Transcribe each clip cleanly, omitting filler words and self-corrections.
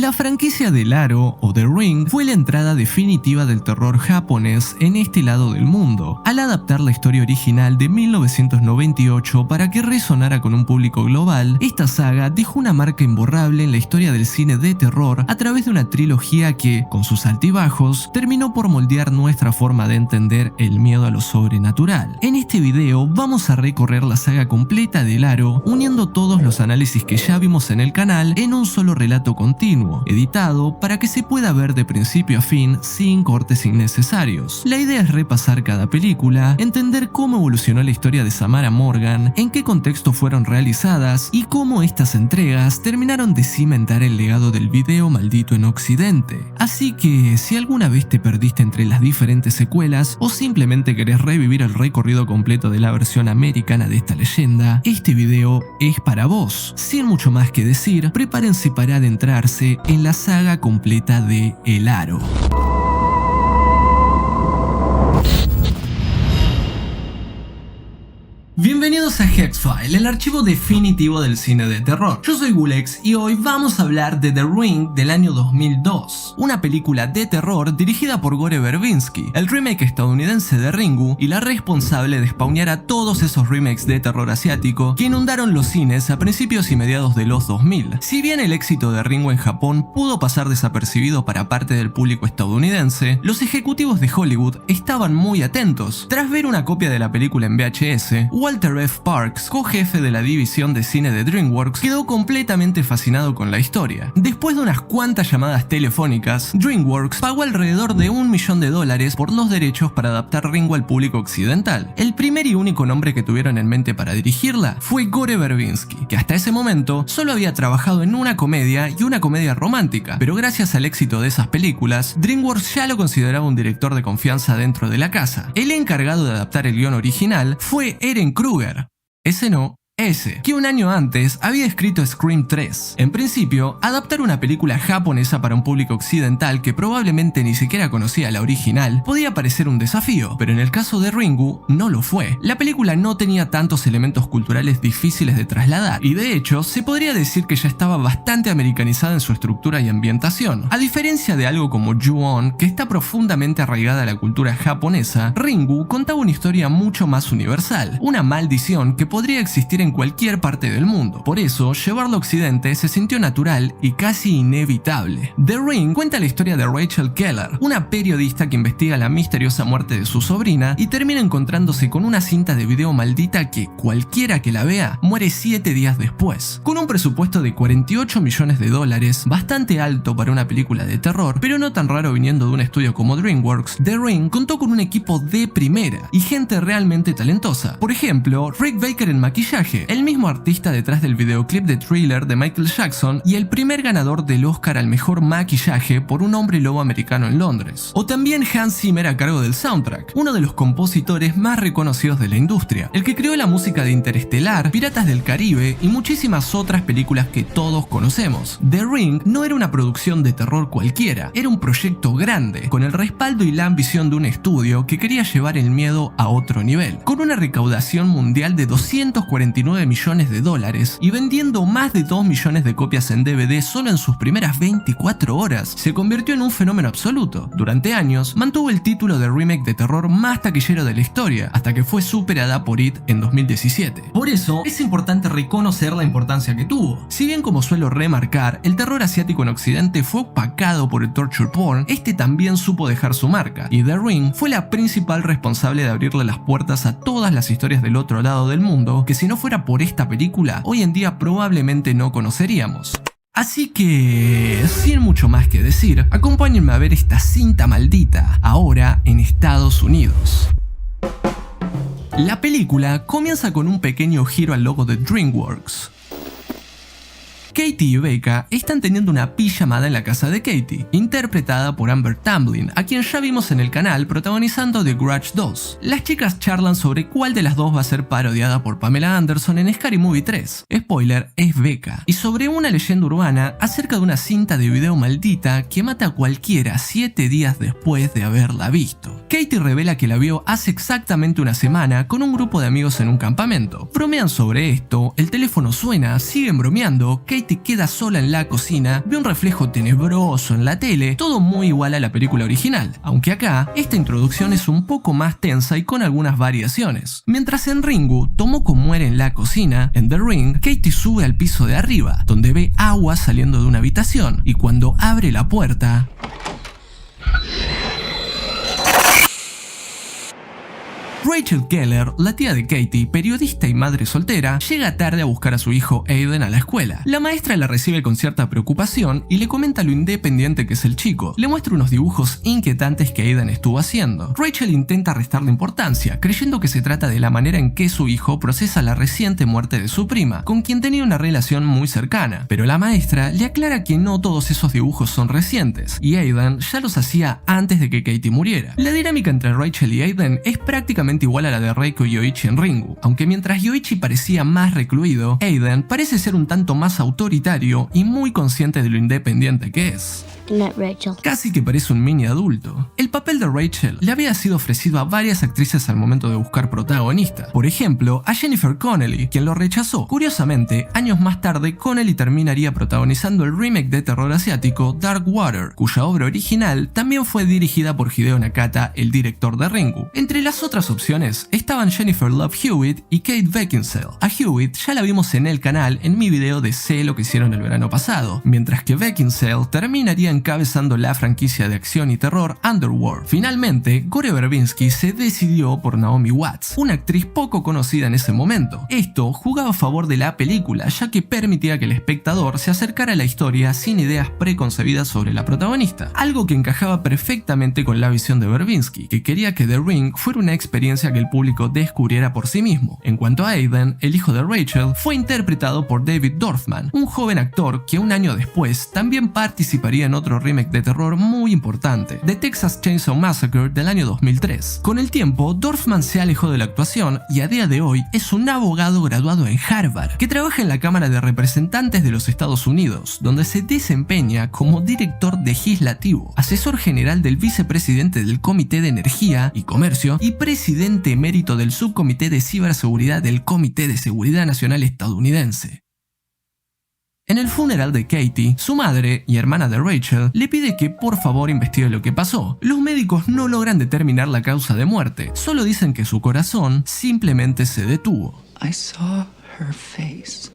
La franquicia del Aro o The Ring fue la entrada definitiva del terror japonés en este lado del mundo, al adaptar la historia original de 1998 para que resonara con un público global. Esta saga dejó una marca imborrable en la historia del cine de terror a través de una trilogía que, con sus altibajos, terminó por moldear nuestra forma de entender el miedo a lo sobrenatural. En este video vamos a recorrer la saga completa del Aro, uniendo todos los análisis que ya vimos en el canal en un solo relato continuo, editado para que se pueda ver de principio a fin sin cortes innecesarios. La idea es repasar cada película, entender cómo evolucionó la historia de Samara Morgan, en qué contexto fueron realizadas y cómo estas entregas terminaron de cimentar el legado del video maldito en Occidente. Así que si alguna vez te perdiste entre las diferentes secuelas o simplemente querés revivir el recorrido completo de la versión americana de esta leyenda, este video es para vos. Sin mucho más que decir, prepárense para adentrarse en la saga completa de El Aro. Bienvenidos a Hexfile, el archivo definitivo del cine de terror. Yo soy Gulex y hoy vamos a hablar de The Ring del año 2002, una película de terror dirigida por Gore Verbinski, el remake estadounidense de Ringu y la responsable de spawnear a todos esos remakes de terror asiático que inundaron los cines a principios y mediados de los 2000. Si bien el éxito de Ringu en Japón pudo pasar desapercibido para parte del público estadounidense, los ejecutivos de Hollywood estaban muy atentos. Tras ver una copia de la película en VHS, Walter F. Parks, co-jefe de la división de cine de DreamWorks, quedó completamente fascinado con la historia. Después de unas cuantas llamadas telefónicas, DreamWorks pagó alrededor de $1 millón por los derechos para adaptar Ringu al público occidental. El primer y único nombre que tuvieron en mente para dirigirla fue Gore Verbinski, que hasta ese momento solo había trabajado en una comedia y una comedia romántica, pero gracias al éxito de esas películas, DreamWorks ya lo consideraba un director de confianza dentro de la casa. El encargado de adaptar el guión original fue Eren Kruger, que un año antes había escrito Scream 3. En principio, adaptar una película japonesa para un público occidental que probablemente ni siquiera conocía la original podía parecer un desafío, pero en el caso de Ringu no lo fue. La película no tenía tantos elementos culturales difíciles de trasladar y de hecho se podría decir que ya estaba bastante americanizada en su estructura y ambientación. A diferencia de algo como Ju-On, que está profundamente arraigada a la cultura japonesa, Ringu contaba una historia mucho más universal, una maldición que podría existir en cualquier parte del mundo. Por eso, llevarlo a Occidente se sintió natural y casi inevitable. The Ring cuenta la historia de Rachel Keller, una periodista que investiga la misteriosa muerte de su sobrina y termina encontrándose con una cinta de video maldita que cualquiera que la vea muere 7 días después. Con un presupuesto de $48 millones, bastante alto para una película de terror, pero no tan raro viniendo de un estudio como DreamWorks, The Ring contó con un equipo de primera y gente realmente talentosa. Por ejemplo, Rick Baker en maquillaje, el mismo artista detrás del videoclip de Thriller de Michael Jackson y el primer ganador del Oscar al mejor maquillaje por Un hombre lobo americano en Londres. O también Hans Zimmer a cargo del soundtrack, uno de los compositores más reconocidos de la industria, el que creó la música de Interestelar, Piratas del Caribe y muchísimas otras películas que todos conocemos. The Ring no era una producción de terror cualquiera, era un proyecto grande, con el respaldo y la ambición de un estudio que quería llevar el miedo a otro nivel. Con una recaudación mundial de $249 millones y vendiendo más de 2 millones de copias en DVD solo en sus primeras 24 horas, se convirtió en un fenómeno absoluto. Durante años, mantuvo el título de remake de terror más taquillero de la historia, hasta que fue superada por It en 2017. Por eso, es importante reconocer la importancia que tuvo. Si bien, como suelo remarcar, el terror asiático en Occidente fue opacado por el torture porn, este también supo dejar su marca, y The Ring fue la principal responsable de abrirle las puertas a todas las historias del otro lado del mundo, que si no fuera por esta película, hoy en día probablemente no conoceríamos. Así que, sin mucho más que decir, acompáñenme a ver esta cinta maldita, ahora en Estados Unidos. La película comienza con un pequeño giro al logo de DreamWorks. Katie y Becca están teniendo una pijamada en la casa de Katie, interpretada por Amber Tamblyn, a quien ya vimos en el canal protagonizando The Grudge 2. Las chicas charlan sobre cuál de las dos va a ser parodiada por Pamela Anderson en Scary Movie 3. Spoiler, es Becca. Y sobre una leyenda urbana acerca de una cinta de video maldita que mata a cualquiera 7 días después de haberla visto. Katie revela que la vio hace exactamente una semana con un grupo de amigos en un campamento. Bromean sobre esto, el teléfono suena, siguen bromeando, Katie Katie queda sola en la cocina, ve un reflejo tenebroso en la tele, todo muy igual a la película original, aunque acá esta introducción es un poco más tensa y con algunas variaciones. Mientras en Ringu, Tomoko muere en la cocina, en The Ring, Katie sube al piso de arriba, donde ve agua saliendo de una habitación, y cuando abre la puerta, Rachel Keller, la tía de Katie, periodista y madre soltera, llega tarde a buscar a su hijo Aiden a la escuela. La maestra la recibe con cierta preocupación y le comenta lo independiente que es el chico. Le muestra unos dibujos inquietantes que Aiden estuvo haciendo. Rachel intenta restarle importancia, creyendo que se trata de la manera en que su hijo procesa la reciente muerte de su prima, con quien tenía una relación muy cercana. Pero la maestra le aclara que no todos esos dibujos son recientes, y Aiden ya los hacía antes de que Katie muriera. La dinámica entre Rachel y Aiden es prácticamente igual a la de Reiko y Yoichi en Ringu, aunque mientras Yoichi parecía más recluido, Aiden parece ser un tanto más autoritario y muy consciente de lo independiente que es. Casi que parece un mini adulto. El papel de Rachel le había sido ofrecido a varias actrices al momento de buscar protagonista. Por ejemplo, a Jennifer Connelly, quien lo rechazó. Curiosamente, años más tarde, Connelly terminaría protagonizando el remake de terror asiático Dark Water, cuya obra original también fue dirigida por Hideo Nakata, el director de Ringu. Entre las otras opciones estaban Jennifer Love Hewitt y Kate Beckinsale. A Hewitt ya la vimos en el canal en mi video de Sé lo que hicieron el verano pasado, mientras que Beckinsale terminaría encabezando la franquicia de acción y terror Underworld. Finalmente, Gore Verbinski se decidió por Naomi Watts, una actriz poco conocida en ese momento. Esto jugaba a favor de la película, ya que permitía que el espectador se acercara a la historia sin ideas preconcebidas sobre la protagonista, algo que encajaba perfectamente con la visión de Verbinski, que quería que The Ring fuera una experiencia que el público descubriera por sí mismo. En cuanto a Aiden, el hijo de Rachel, fue interpretado por David Dorfman, un joven actor que un año después también participaría en otro remake de terror muy importante, The Texas Chainsaw Massacre del año 2003. Con el tiempo, Dorfman se alejó de la actuación y a día de hoy es un abogado graduado en Harvard, que trabaja en la Cámara de Representantes de los Estados Unidos, donde se desempeña como director legislativo, asesor general del vicepresidente del Comité de Energía y Comercio y presidente emérito del Subcomité de Ciberseguridad del Comité de Seguridad Nacional estadounidense. En el funeral de Katie, su madre y hermana de Rachel le pide que por favor investigue lo que pasó. Los médicos no logran determinar la causa de muerte, solo dicen que su corazón simplemente se detuvo. I saw her face.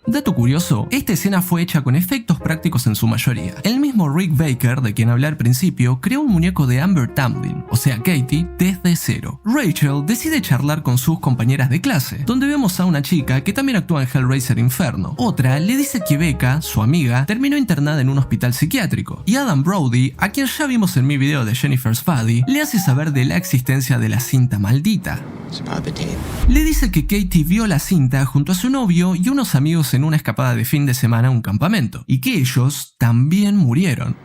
Dato curioso, esta escena fue hecha con efectos prácticos en su mayoría. El mismo Rick Baker, de quien hablé al principio, creó un muñeco de Amber Tamblyn, o sea Katie, desde cero. Rachel decide charlar con sus compañeras de clase, donde vemos a una chica que también actúa en Hellraiser Inferno. Otra le dice que Becca, su amiga, terminó internada en un hospital psiquiátrico. Y Adam Brody, a quien ya vimos en mi video de Jennifer's Body, le hace saber de la existencia de la cinta maldita. Le dice que Katie vio la cinta junto a su novio y unos amigos en una escapada de fin de semana a un campamento, y que ellos también murieron.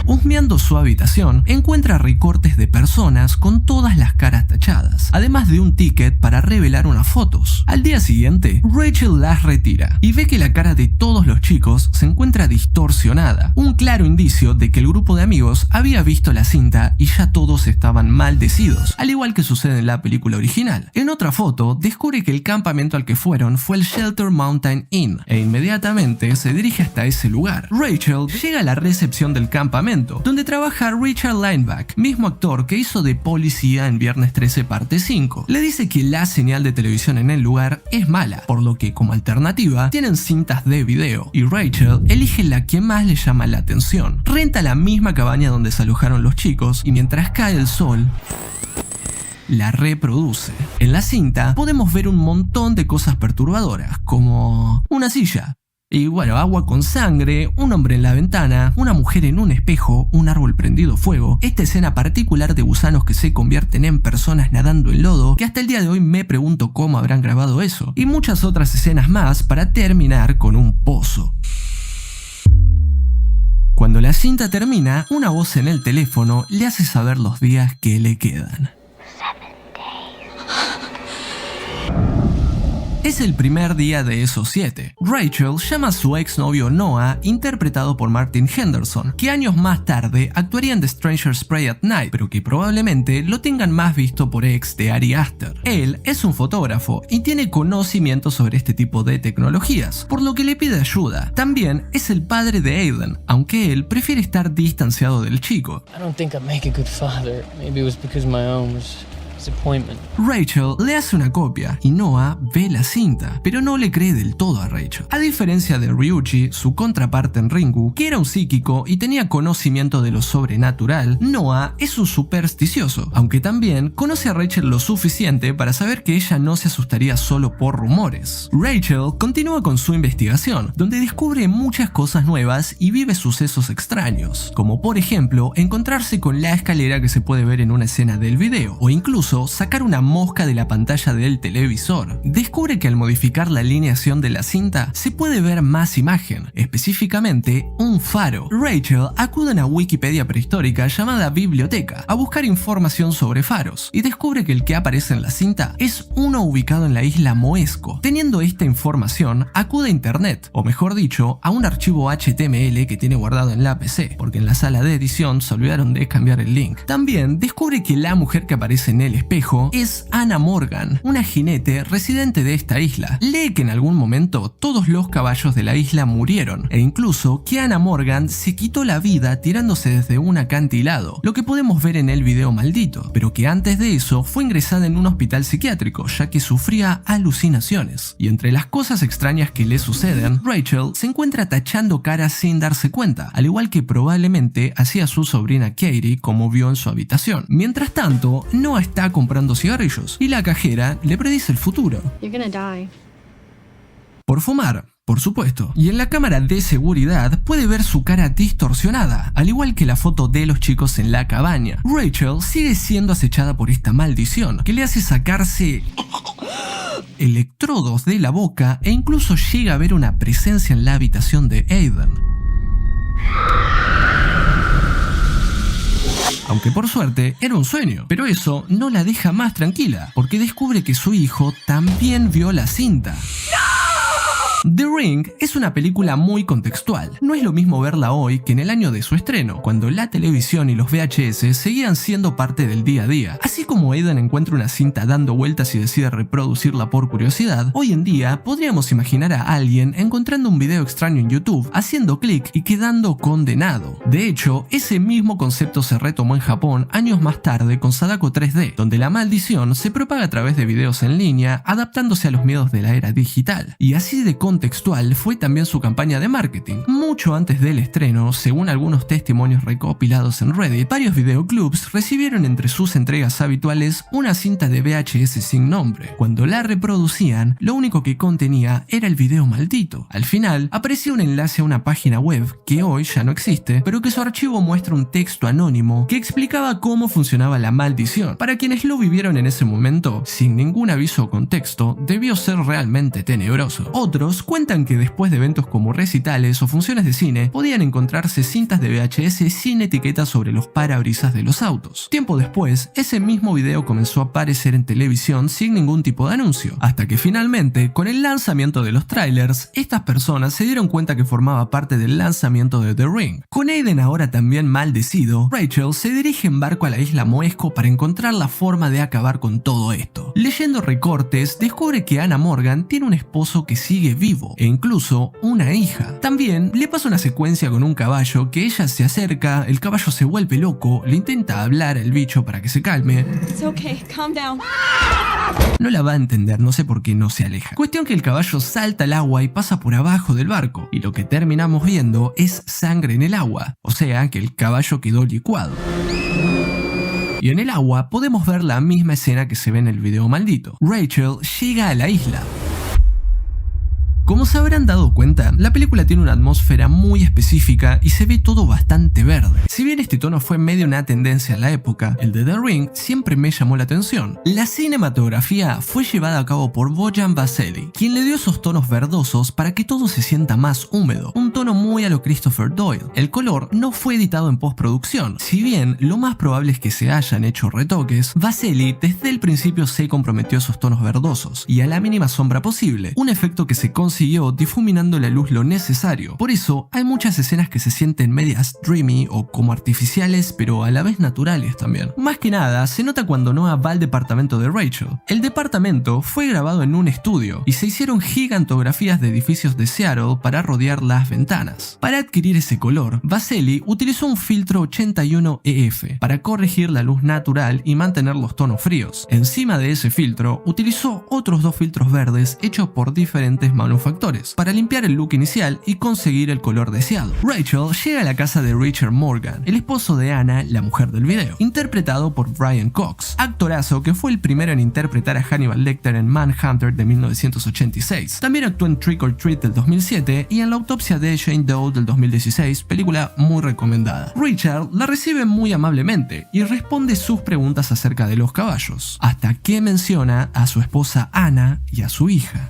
Husmeando su habitación, encuentra recortes de personas con todas las caras tachadas, además de un ticket para revelar unas fotos. Al día siguiente, Rachel las retira y ve que la cara de todos los chicos se encuentra distorsionada, un claro indicio de que el grupo de amigos había visto la cinta y ya todos estaban maldecidos, al igual que sucede en la película original. En otra foto, descubre que el campamento al que fueron fue el Shelter Mountain Inn, e inmediatamente se dirige hasta ese lugar. Rachel llega a la recepción del campamento, donde trabaja Richard Lineback, mismo actor que hizo de policía en Viernes 13 parte 5. Le dice que la señal de televisión en el lugar es mala, por lo que como alternativa tienen cintas de video, y Rachel elige la que más le llama la atención. Renta la misma cabaña donde se alojaron los chicos y mientras cae el sol, la reproduce. En la cinta podemos ver un montón de cosas perturbadoras, como una silla. Y bueno, agua con sangre, un hombre en la ventana, una mujer en un espejo, un árbol prendido fuego, esta escena particular de gusanos que se convierten en personas nadando en lodo, que hasta el día de hoy me pregunto cómo habrán grabado eso, y muchas otras escenas más para terminar con un pozo. Cuando la cinta termina, una voz en el teléfono le hace saber los días que le quedan. Es el primer día de esos 7. Rachel llama a su exnovio Noah, interpretado por Martin Henderson, que años más tarde actuaría en The Strangers Prey at Night, pero que probablemente lo tengan más visto por ex de Ari Aster. Él es un fotógrafo y tiene conocimiento sobre este tipo de tecnologías, por lo que le pide ayuda. También es el padre de Aiden, aunque él prefiere estar distanciado del chico. I don't think I make a good father. Maybe it was because my own was disappointment. Rachel le hace una copia y Noah ve la cinta, pero no le cree del todo a Rachel. A diferencia de Ryuji, su contraparte en Ringu, que era un psíquico y tenía conocimiento de lo sobrenatural, Noah es un supersticioso, aunque también conoce a Rachel lo suficiente para saber que ella no se asustaría solo por rumores. Rachel continúa con su investigación, donde descubre muchas cosas nuevas y vive sucesos extraños, como por ejemplo encontrarse con la escalera que se puede ver en una escena del video, o incluso sacar una mosca de la pantalla del televisor. Descubre que al modificar la alineación de la cinta se puede ver más imagen, específicamente un faro. Rachel acude a una Wikipedia prehistórica llamada Biblioteca a buscar información sobre faros y descubre que el que aparece en la cinta es uno ubicado en la isla Moesco. Teniendo esta información, acude a internet, o mejor dicho, a un archivo HTML que tiene guardado en la PC, porque en la sala de edición se olvidaron de cambiar el link. También descubre que la mujer que aparece en el espejo es Anna Morgan, una jinete residente de esta isla. Lee que en algún momento todos los caballos de la isla murieron, e incluso que Anna Morgan se quitó la vida tirándose desde un acantilado, lo que podemos ver en el video maldito, pero que antes de eso fue ingresada en un hospital psiquiátrico ya que sufría alucinaciones. Y entre las cosas extrañas que le suceden, Rachel se encuentra tachando caras sin darse cuenta, al igual que probablemente hacía su sobrina Katie, como vio en su habitación. Mientras tanto, Noah está comprando cigarrillos y la cajera le predice el futuro. You're gonna die. Por fumar, por supuesto. Y en la cámara de seguridad puede ver su cara distorsionada, al igual que la foto de los chicos en la cabaña. Rachel sigue siendo acechada por esta maldición, que le hace sacarse electrodos de la boca e incluso llega a ver una presencia en la habitación de Aiden. Aunque por suerte era un sueño, pero eso no la deja más tranquila, porque descubre que su hijo también vio la cinta. The Ring es una película muy contextual. No es lo mismo verla hoy que en el año de su estreno, cuando la televisión y los VHS seguían siendo parte del día a día. Así como Aiden encuentra una cinta dando vueltas y decide reproducirla por curiosidad, hoy en día podríamos imaginar a alguien encontrando un video extraño en YouTube, haciendo clic y quedando condenado. De hecho, ese mismo concepto se retomó en Japón años más tarde con Sadako 3D, donde la maldición se propaga a través de videos en línea, adaptándose a los miedos de la era digital. Y así de contextual fue también su campaña de marketing. Mucho antes del estreno, según algunos testimonios recopilados en Reddit, varios videoclubs recibieron entre sus entregas habituales una cinta de VHS sin nombre. Cuando la reproducían, lo único que contenía era el video maldito. Al final, aparecía un enlace a una página web que hoy ya no existe, pero que su archivo muestra un texto anónimo que explicaba cómo funcionaba la maldición. Para quienes lo vivieron en ese momento, sin ningún aviso o contexto, debió ser realmente tenebroso. Otros cuentan que después de eventos como recitales o funciones de cine, podían encontrarse cintas de VHS sin etiqueta sobre los parabrisas de los autos. Tiempo después, ese mismo video comenzó a aparecer en televisión sin ningún tipo de anuncio, hasta que finalmente, con el lanzamiento de los trailers, estas personas se dieron cuenta que formaba parte del lanzamiento de The Ring. Con Aiden ahora también maldecido, Rachel se dirige en barco a la isla Moesco para encontrar la forma de acabar con todo esto. Leyendo recortes, descubre que Anna Morgan tiene un esposo que sigue vivo, e incluso una hija. También le pasa una secuencia con un caballo que ella se acerca, el caballo se vuelve loco, le intenta hablar al bicho para que se calme. It's okay, calm down. No la va a entender, no sé por qué no se aleja. Cuestión que el caballo salta al agua y pasa por abajo del barco, y lo que terminamos viendo es sangre en el agua, o sea que el caballo quedó licuado. Y en el agua podemos ver la misma escena que se ve en el video maldito. Rachel llega a la isla. Como se habrán dado cuenta, la película tiene una atmósfera muy específica y se ve todo bastante verde. Si bien este tono fue medio una tendencia en la época, el de The Ring siempre me llamó la atención. La cinematografía fue llevada a cabo por Bojan Vasely, quien le dio esos tonos verdosos para que todo se sienta más húmedo, un tono muy a lo Christopher Doyle. El color no fue editado en postproducción, si bien lo más probable es que se hayan hecho retoques. Vasely desde el principio se comprometió a esos tonos verdosos y a la mínima sombra posible, un efecto que se consiguió difuminando la luz lo necesario. Por eso hay muchas escenas que se sienten medias dreamy o como artificiales, pero a la vez naturales también. Más que nada se nota cuando Noah va al departamento de Rachel. El departamento fue grabado en un estudio y se hicieron gigantografías de edificios de Seattle para rodear las ventanas. Para adquirir ese color, Vasely utilizó un filtro 81 EF para corregir la luz natural y mantener los tonos fríos. Encima de ese filtro, utilizó otros dos filtros verdes hechos por diferentes manufactores para limpiar el look inicial y conseguir el color deseado. Rachel llega a la casa de Richard Morgan, el esposo de Anna, la mujer del video, interpretado por Brian Cox, actorazo que fue el primero en interpretar a Hannibal Lecter en Manhunter de 1986. También actuó en Trick or Treat del 2007 y en La autopsia de Jane Doe del 2016, película muy recomendada. Richard la recibe muy amablemente y responde sus preguntas acerca de los caballos, hasta que menciona a su esposa Anna y a su hija.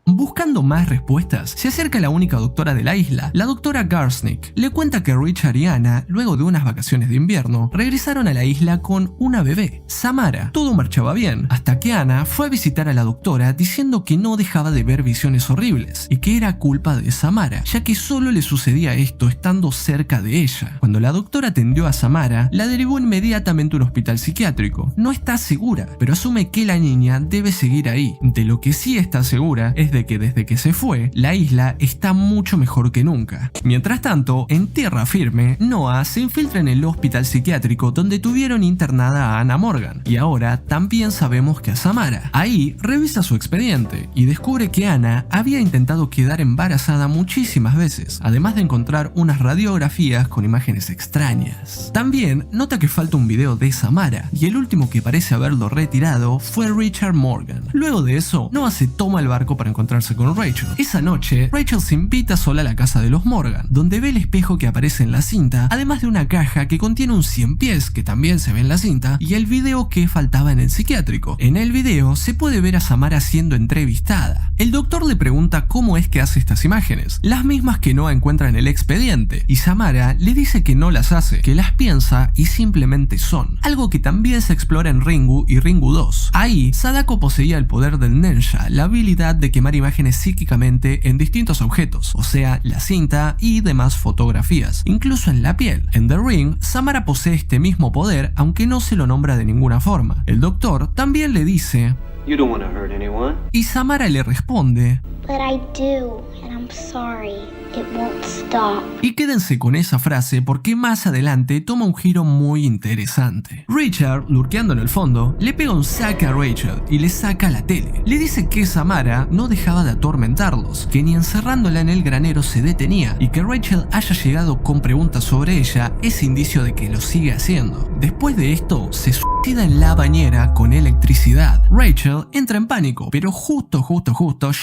Buscando más respuestas, se acerca a la única doctora de la isla, la doctora Garsnick. Le cuenta que Richard y Anna, luego de unas vacaciones de invierno, regresaron a la isla con una bebé, Samara. Todo marchaba bien, hasta que Anna fue a visitar a la doctora diciendo que no dejaba de ver visiones horribles y que era culpa de Samara, ya que solo le sucedía esto estando cerca de ella. Cuando la doctora atendió a Samara, la derivó inmediatamente a un hospital psiquiátrico. No está segura, pero asume que la niña debe seguir ahí. De lo que sí está segura es de que desde que se fue, la isla está mucho mejor que nunca. Mientras tanto, en tierra firme, Noah se infiltra en el hospital psiquiátrico donde tuvieron internada a Anna Morgan, y ahora también sabemos que a Samara. Ahí revisa su expediente y descubre que Anna había intentado quedar embarazada muchísimas veces, además de encontrar unas radiografías con imágenes extrañas. También nota que falta un video de Samara, y el último que parece haberlo retirado fue Richard Morgan. Luego de eso, Noah se toma el barco para encontrarse con Rachel. Esa noche, Rachel se invita sola a la casa de los Morgan, donde ve el espejo que aparece en la cinta, además de una caja que contiene un 100 pies que también se ve en la cinta, y el video que faltaba en el psiquiátrico. En el video se puede ver a Samara siendo entrevistada. El doctor le pregunta cómo es que hace estas imágenes, las mismas que Noah encuentra en el expediente, y Samara le dice que no las hace, que las piensa y simplemente son. Algo que también se explora en Ringu y Ringu 2. Ahí, Sadako poseía el poder del Nensha, la habilidad de quemar imágenes psíquicamente en distintos objetos, o sea, la cinta y demás fotografías, incluso en la piel. En The Ring, Samara posee este mismo poder, aunque no se lo nombra de ninguna forma. El doctor también le dice: You don't want to hurt anyone. Y Samara le responde: But I do, and I'm sorry. It won't stop. Y quédense con esa frase porque más adelante toma un giro muy interesante. Richard, lurkeando en el fondo, le pega un saque a Rachel y le saca la tele. Le dice que Samara no dejaba de atormentarlos, que ni encerrándola en el granero se detenía, y que Rachel haya llegado con preguntas sobre ella es indicio de que lo sigue haciendo. Después de esto, se suicida en la bañera con electricidad. Rachel entra en pánico, pero justo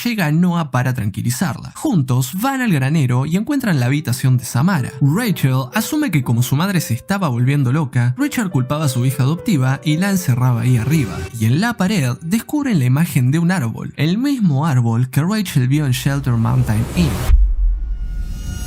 llega Noah para tranquilizarla. Juntos van al granero y encuentran la habitación de Samara. Rachel asume que como su madre se estaba volviendo loca, Richard culpaba a su hija adoptiva y la encerraba ahí arriba. Y en la pared descubren la imagen de un árbol, el mismo árbol que Rachel vio en Shelter Mountain Inn.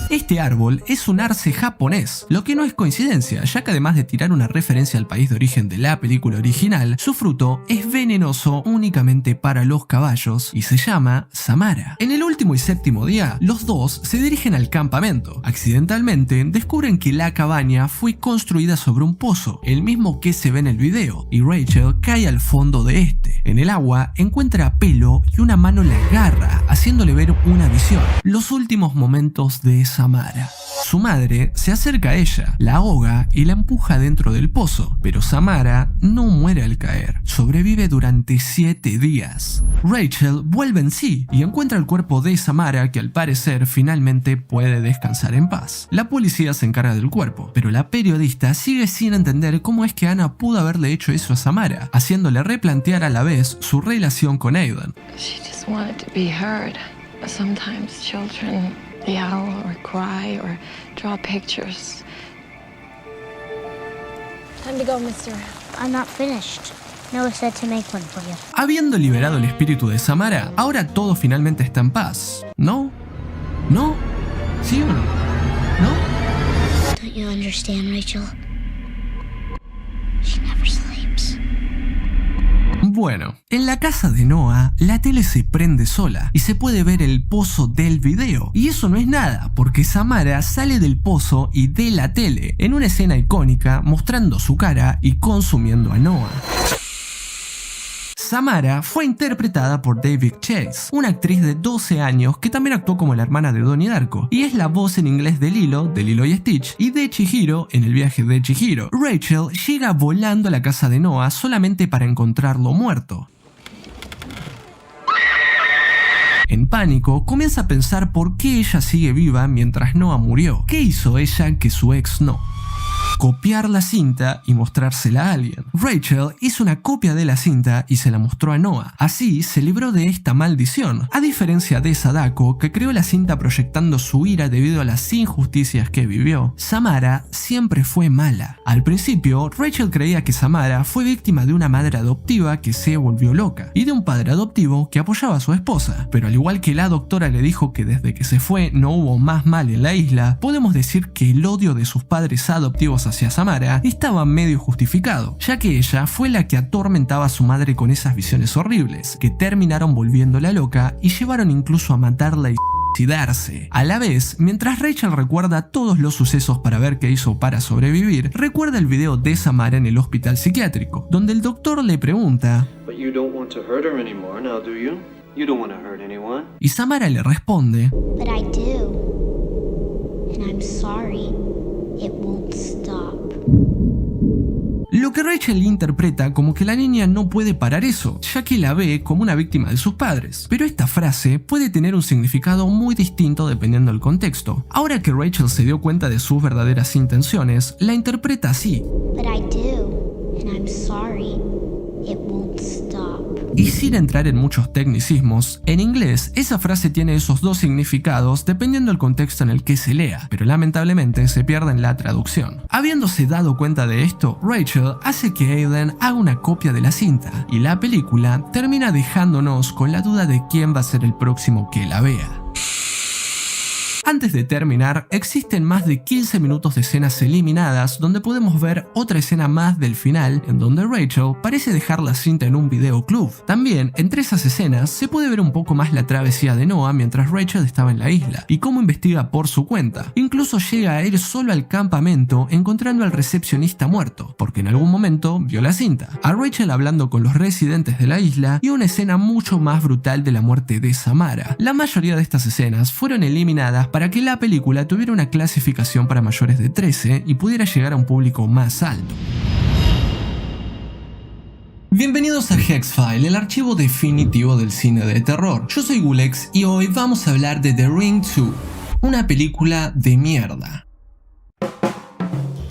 Este árbol es un arce japonés, lo que no es coincidencia, ya que además de tirar una referencia al país de origen de la película original, su fruto es venenoso únicamente para los caballos y se llama Samara. En el último y séptimo día, los dos se dirigen al campamento. Accidentalmente, descubren que la cabaña fue construida sobre un pozo, el mismo que se ve en el video, y Rachel cae al fondo de este. En el agua, encuentra pelo y una mano la agarra, haciéndole ver una visión. Los últimos momentos de Samara. Su madre se acerca a ella, la ahoga y la empuja dentro del pozo, pero Samara no muere al caer, sobrevive durante 7 días. Rachel vuelve en sí y encuentra el cuerpo de Samara, que al parecer finalmente puede descansar en paz. La policía se encarga del cuerpo, pero la periodista sigue sin entender cómo es que Anna pudo haberle hecho eso a Samara, haciéndole replantear a la vez su relación con Aidan. She just just wanted to be heard. Sometimes children yell or cry or draw pictures. Time to go, mister. I'm not finished. Noah said to make one for you. Habiendo liberado el espíritu de Samara, ahora todo finalmente está en paz. ¿No? ¿No? ¿Sí o no? ¿No? Don't you understand, Rachel? She never sleeps. Bueno, en la casa de Noah, la tele se prende sola y se puede ver el pozo del video. Y eso no es nada, porque Samara sale del pozo y de la tele, en una escena icónica mostrando su cara y consumiendo a Noah. Samara fue interpretada por David Chase, una actriz de 12 años que también actuó como la hermana de Donnie Darko, y es la voz en inglés de Lilo y Stitch, y de Chihiro en El viaje de Chihiro. Rachel llega volando a la casa de Noah solamente para encontrarlo muerto. En pánico, comienza a pensar por qué ella sigue viva mientras Noah murió. ¿Qué hizo ella que su ex no? Copiar la cinta y mostrársela a alguien. Rachel hizo una copia de la cinta y se la mostró a Noah. Así se libró de esta maldición, a diferencia de Sadako, que creó la cinta proyectando su ira debido a las injusticias que vivió. Samara siempre fue mala. Al principio, Rachel creía que Samara fue víctima de una madre adoptiva que se volvió loca y de un padre adoptivo que apoyaba a su esposa. Pero al igual que la doctora le dijo que desde que se fue no hubo más mal en la isla, podemos decir que el odio de sus padres adoptivos hacia Samara estaba medio justificado, ya que ella fue la que atormentaba a su madre con esas visiones horribles, que terminaron volviéndola loca y llevaron incluso a matarla y suicidarse. A la vez, mientras Rachel recuerda todos los sucesos para ver qué hizo para sobrevivir, recuerda el video de Samara en el hospital psiquiátrico, donde el doctor le pregunta: But you don't want to hurt her anymore now, do you? You don't want to hurt anyone. Y Samara le responde: But I do. And I'm sorry. It won't stop. Lo que Rachel interpreta como que la niña no puede parar eso, ya que la ve como una víctima de sus padres. Pero esta frase puede tener un significado muy distinto dependiendo del contexto. Ahora que Rachel se dio cuenta de sus verdaderas intenciones, la interpreta así: But I do. And I'm sorry. It won't stop. Y sin entrar en muchos tecnicismos, en inglés esa frase tiene esos dos significados dependiendo del contexto en el que se lea, pero lamentablemente se pierde en la traducción. Habiéndose dado cuenta de esto, Rachel hace que Aiden haga una copia de la cinta, y la película termina dejándonos con la duda de quién va a ser el próximo que la vea. Antes de terminar, existen más de 15 minutos de escenas eliminadas donde podemos ver otra escena más del final en donde Rachel parece dejar la cinta en un videoclub. También, entre esas escenas, se puede ver un poco más la travesía de Noah mientras Rachel estaba en la isla y cómo investiga por su cuenta. Incluso llega a ir solo al campamento encontrando al recepcionista muerto, porque en algún momento vio la cinta. A Rachel hablando con los residentes de la isla y una escena mucho más brutal de la muerte de Samara. La mayoría de estas escenas fueron eliminadas para que la película tuviera una clasificación para mayores de 13 y pudiera llegar a un público más alto. Bienvenidos a Hexfile, el archivo definitivo del cine de terror. Yo soy Gulex y hoy vamos a hablar de The Ring 2, una película de mierda.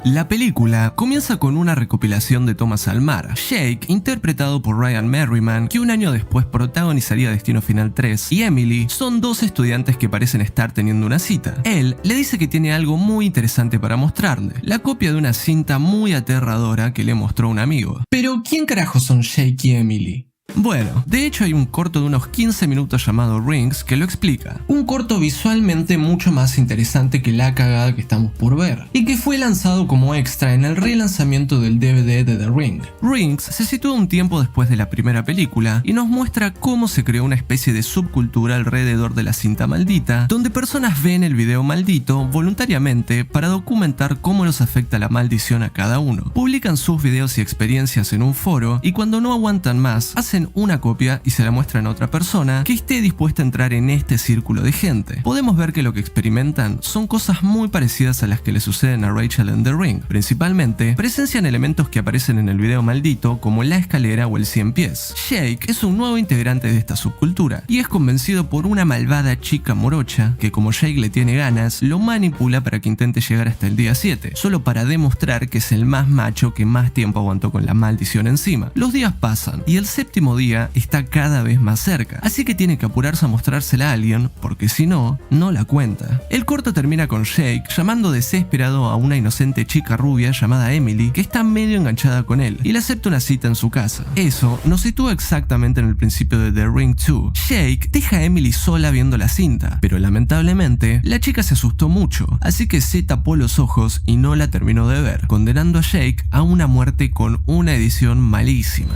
La película comienza con una recopilación de tomas al mar. Jake, interpretado por Ryan Merriman, que un año después protagonizaría Destino Final 3, y Emily son dos estudiantes que parecen estar teniendo una cita. Él le dice que tiene algo muy interesante para mostrarle, la copia de una cinta muy aterradora que le mostró un amigo. Pero ¿quién carajo son Jake y Emily? Bueno, de hecho hay un corto de unos 15 minutos llamado Rings que lo explica. Un corto visualmente mucho más interesante que la cagada que estamos por ver, y que fue lanzado como extra en el relanzamiento del DVD de The Ring. Rings se sitúa un tiempo después de la primera película y nos muestra cómo se creó una especie de subcultura alrededor de la cinta maldita, donde personas ven el video maldito voluntariamente para documentar cómo los afecta la maldición a cada uno. Publican sus videos y experiencias en un foro y cuando no aguantan más, hacen una copia y se la muestran a otra persona que esté dispuesta a entrar en este círculo de gente. Podemos ver que lo que experimentan son cosas muy parecidas a las que le suceden a Rachel en The Ring. Principalmente, presencian elementos que aparecen en el video maldito como la escalera o el 100 pies. Jake es un nuevo integrante de esta subcultura y es convencido por una malvada chica morocha que, como Jake le tiene ganas, lo manipula para que intente llegar hasta el día 7, solo para demostrar que es el más macho que más tiempo aguantó con la maldición encima. Los días pasan y el séptimo mismo día está cada vez más cerca, así que tiene que apurarse a mostrársela a alguien, porque si no, no la cuenta. El corto termina con Jake llamando desesperado a una inocente chica rubia llamada Emily, que está medio enganchada con él, y le acepta una cita en su casa. Eso nos sitúa exactamente en el principio de The Ring 2. Jake deja a Emily sola viendo la cinta, pero lamentablemente la chica se asustó mucho, así que se tapó los ojos y no la terminó de ver, condenando a Jake a una muerte con una edición malísima.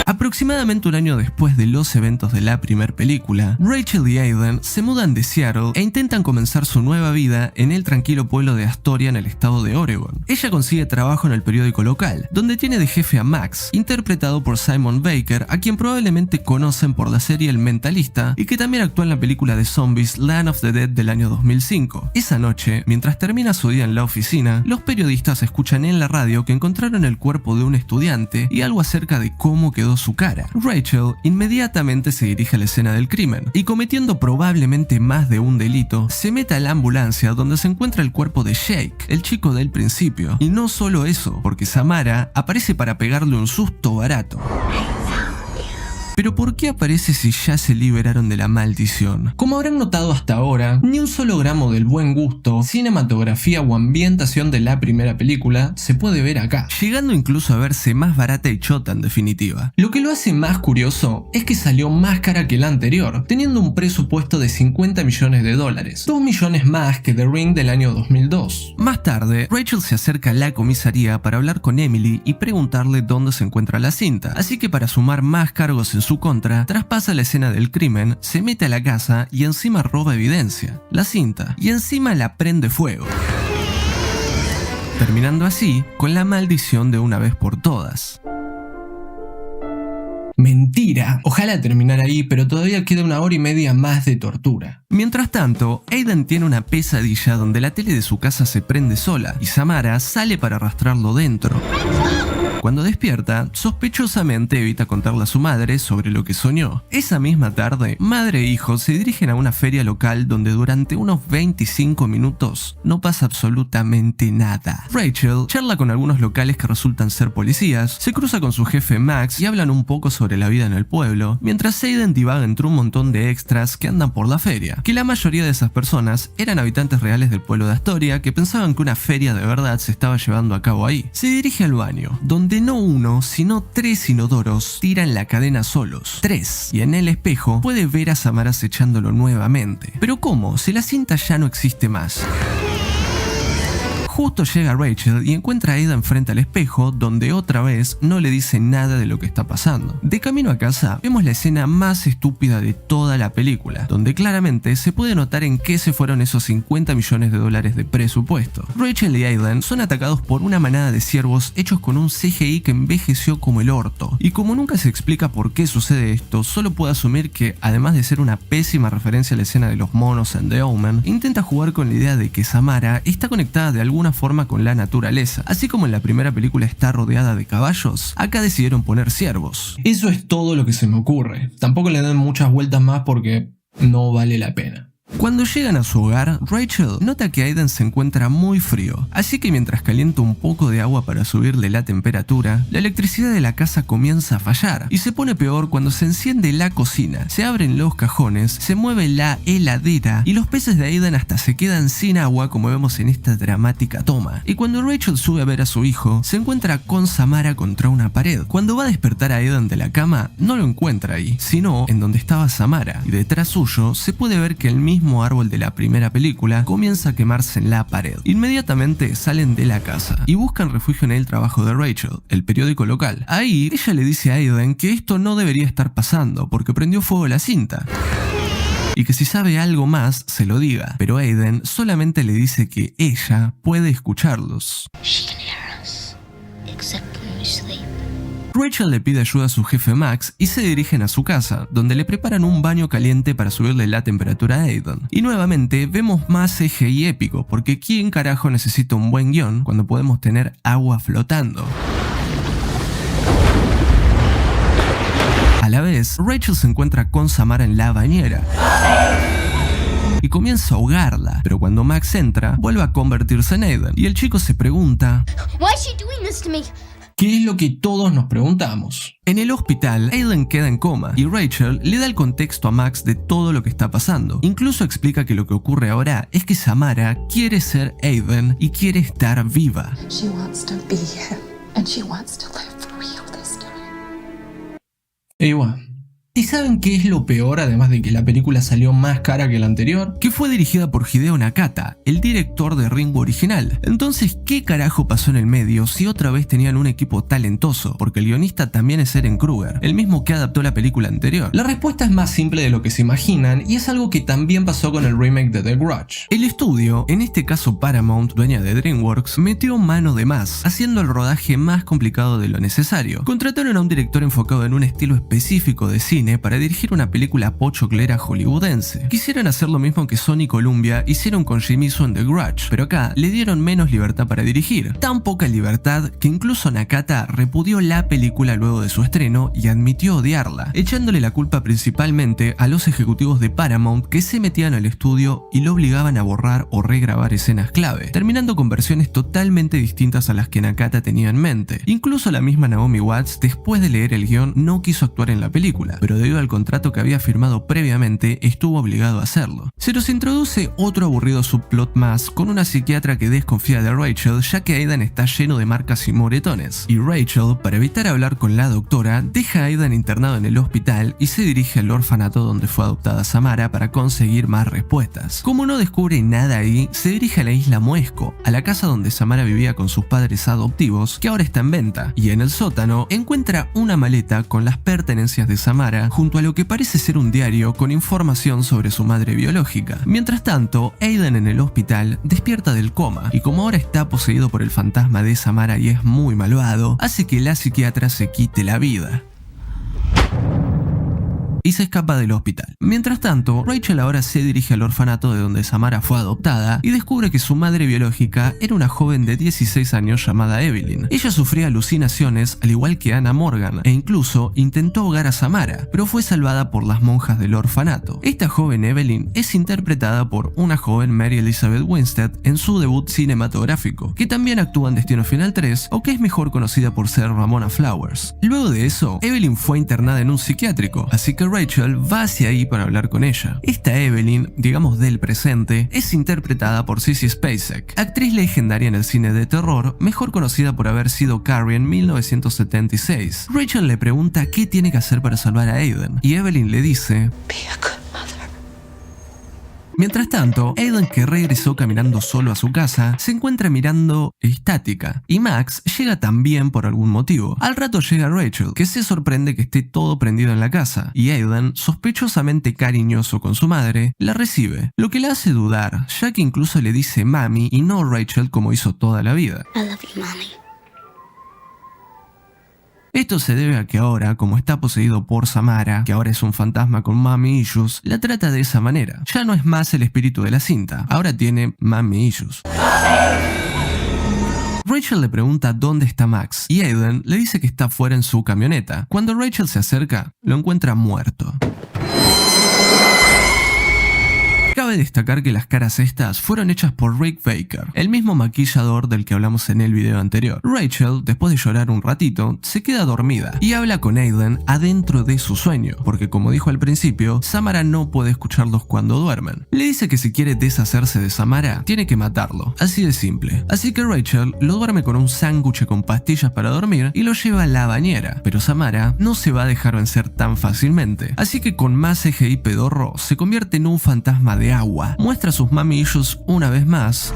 Aproximadamente un año después de los eventos de la primera película, Rachel y Aiden se mudan de Seattle e intentan comenzar su nueva vida en el tranquilo pueblo de Astoria en el estado de Oregon. Ella consigue trabajo en el periódico local, donde tiene de jefe a Max, interpretado por Simon Baker, a quien probablemente conocen por la serie El Mentalista y que también actúa en la película de zombies Land of the Dead del año 2005. Esa noche, mientras termina su día en la oficina, los periodistas escuchan en la radio que encontraron el cuerpo de un estudiante y algo acerca de cómo quedó su cara. Rachel inmediatamente se dirige a la escena del crimen y, cometiendo probablemente más de un delito, se mete a la ambulancia donde se encuentra el cuerpo de Jake, el chico del principio. Y no solo eso, porque Samara aparece para pegarle un susto barato. Pero ¿por qué aparece si ya se liberaron de la maldición? Como habrán notado hasta ahora, ni un solo gramo del buen gusto, cinematografía o ambientación de la primera película se puede ver acá, llegando incluso a verse más barata y chota en definitiva. Lo que lo hace más curioso es que salió más cara que la anterior, teniendo un presupuesto de $50 millones, 2 millones más que The Ring del año 2002. Más tarde, Rachel se acerca a la comisaría para hablar con Emily y preguntarle dónde se encuentra la cinta, así que para sumar más cargos en su contra, traspasa la escena del crimen, se mete a la casa y encima roba evidencia, la cinta, y encima la prende fuego, terminando así con la maldición de una vez por todas. Mentira. Ojalá terminara ahí, pero todavía queda 1 hora y media más de tortura. Mientras tanto, Aiden tiene una pesadilla donde la tele de su casa se prende sola y Samara sale para arrastrarlo dentro. Cuando despierta, sospechosamente evita contarle a su madre sobre lo que soñó. Esa misma tarde, madre e hijo se dirigen a una feria local donde durante unos 25 minutos no pasa absolutamente nada. Rachel charla con algunos locales que resultan ser policías, se cruza con su jefe Max y hablan un poco sobre la vida en el pueblo, mientras Aiden divaga entre un montón de extras que andan por la feria, que la mayoría de esas personas eran habitantes reales del pueblo de Astoria que pensaban que una feria de verdad se estaba llevando a cabo ahí. Se dirige al baño, donde no uno, sino 3 inodoros tiran la cadena solos. 3. Y en el espejo puede ver a Samara acechándolo nuevamente. Pero ¿cómo? Si la cinta ya no existe más. Justo llega Rachel y encuentra a Aiden frente al espejo, donde otra vez no le dice nada de lo que está pasando. De camino a casa, vemos la escena más estúpida de toda la película, donde claramente se puede notar en qué se fueron esos $50 millones de presupuesto. Rachel y Aiden son atacados por una manada de ciervos hechos con un CGI que envejeció como el orto. Y como nunca se explica por qué sucede esto, solo puedo asumir que, además de ser una pésima referencia a la escena de los monos en The Omen, intenta jugar con la idea de que Samara está conectada de alguna forma con la naturaleza. Así como en la primera película está rodeada de caballos, acá decidieron poner ciervos. Eso es todo lo que se me ocurre. Tampoco le den muchas vueltas más porque no vale la pena. Cuando llegan a su hogar, Rachel nota que Aiden se encuentra muy frío, así que mientras calienta un poco de agua para subirle la temperatura, la electricidad de la casa comienza a fallar y se pone peor cuando se enciende la cocina, se abren los cajones, se mueve la heladera y los peces de Aiden hasta se quedan sin agua, como vemos en esta dramática toma. Y cuando Rachel sube a ver a su hijo, se encuentra con Samara contra una pared. Cuando va a despertar a Aiden de la cama, no lo encuentra ahí, sino en donde estaba Samara, y detrás suyo se puede ver que el mismo árbol de la primera película comienza a quemarse en la pared. Inmediatamente salen de la casa y buscan refugio en el trabajo de Rachel, el periódico local. Ahí ella le dice a Aiden que esto no debería estar pasando porque prendió fuego la cinta y que si sabe algo más se lo diga, pero Aiden solamente le dice que ella puede escucharlos. She can hear us, except when we sleep. Rachel le pide ayuda a su jefe Max y se dirigen a su casa, donde le preparan un baño caliente para subirle la temperatura a Aiden. Y nuevamente vemos más CGI épico, porque ¿quién carajo necesita un buen guión cuando podemos tener agua flotando? A la vez, Rachel se encuentra con Samara en la bañera y comienza a ahogarla, pero cuando Max entra, vuelve a convertirse en Aiden, y el chico se pregunta: Why is she doing this to me? ¿Qué es lo que todos nos preguntamos? En el hospital, Aiden queda en coma y Rachel le da el contexto a Max de todo lo que está pasando. Incluso explica que lo que ocurre ahora es que Samara quiere ser Aiden y quiere estar viva. She wants to be him, and she wants to live for real this time. Igual. ¿Y saben qué es lo peor, además de que la película salió más cara que la anterior? Que fue dirigida por Hideo Nakata, el director de Ringo original. Entonces, ¿qué carajo pasó en el medio si otra vez tenían un equipo talentoso? Porque el guionista también es Eren Kruger, el mismo que adaptó la película anterior. La respuesta es más simple de lo que se imaginan y es algo que también pasó con el remake de The Grudge. El estudio, en este caso Paramount, dueña de DreamWorks, metió mano de más, haciendo el rodaje más complicado de lo necesario. Contrataron a un director enfocado en un estilo específico de cine para dirigir una película pochoclera hollywoodense. Quisieron hacer lo mismo que Sony y Columbia hicieron con Shimizu en The Grudge, pero acá le dieron menos libertad para dirigir. Tan poca libertad que incluso Nakata repudió la película luego de su estreno y admitió odiarla, echándole la culpa principalmente a los ejecutivos de Paramount que se metían al estudio y lo obligaban a borrar o regrabar escenas clave, terminando con versiones totalmente distintas a las que Nakata tenía en mente. Incluso la misma Naomi Watts, después de leer el guión, no quiso actuar en la película, pero debido al contrato que había firmado previamente, estuvo obligado a hacerlo. Se nos introduce otro aburrido subplot más con una psiquiatra que desconfía de Rachel ya que Aidan está lleno de marcas y moretones. Y Rachel, para evitar hablar con la doctora, deja a Aidan internado en el hospital y se dirige al orfanato donde fue adoptada Samara para conseguir más respuestas. Como no descubre nada ahí, se dirige a la isla Moesco, a la casa donde Samara vivía con sus padres adoptivos, que ahora está en venta, y en el sótano encuentra una maleta con las pertenencias de Samara junto a lo que parece ser un diario con información sobre su madre biológica. Mientras tanto, Aiden en el hospital despierta del coma y como ahora está poseído por el fantasma de Samara y es muy malvado, hace que la psiquiatra se quite la vida y se escapa del hospital. Mientras tanto, Rachel ahora se dirige al orfanato de donde Samara fue adoptada y descubre que su madre biológica era una joven de 16 años llamada Evelyn. Ella sufría alucinaciones al igual que Anna Morgan e incluso intentó ahogar a Samara, pero fue salvada por las monjas del orfanato. Esta joven Evelyn es interpretada por una joven Mary Elizabeth Winstead en su debut cinematográfico, que también actúa en Destino Final 3 o que es mejor conocida por ser Ramona Flowers. Luego de eso, Evelyn fue internada en un psiquiátrico, así que Rachel va hacia ahí para hablar con ella. Esta Evelyn, digamos del presente, es interpretada por Sissy Spacek, actriz legendaria en el cine de terror, mejor conocida por haber sido Carrie en 1976. Rachel le pregunta qué tiene que hacer para salvar a Aiden, y Evelyn le dice: Be a good mother. Mientras tanto, Aiden, que regresó caminando solo a su casa, se encuentra mirando estática, y Max llega también por algún motivo. Al rato llega Rachel, que se sorprende que esté todo prendido en la casa, y Aiden, sospechosamente cariñoso con su madre, la recibe, lo que la hace dudar, ya que incluso le dice mami y no Rachel como hizo toda la vida. I love you, Mommy. Esto se debe a que ahora, como está poseído por Samara, que ahora es un fantasma con mommy issues, la trata de esa manera. Ya no es más el espíritu de la cinta, ahora tiene mommy issues. Rachel le pregunta dónde está Max, y Aiden le dice que está fuera en su camioneta. Cuando Rachel se acerca, lo encuentra muerto. Cabe destacar que las caras estas fueron hechas por Rick Baker, el mismo maquillador del que hablamos en el video anterior. Rachel, después de llorar un ratito, se queda dormida y habla con Aiden adentro de su sueño, porque como dijo al principio, Samara no puede escucharlos cuando duermen. Le dice que si quiere deshacerse de Samara, tiene que matarlo, así de simple. Así que Rachel lo duerme con un sándwich con pastillas para dormir y lo lleva a la bañera, pero Samara no se va a dejar vencer tan fácilmente, así que con más CGI pedorro se convierte en un fantasma de agua, muestra sus mommy issues una vez más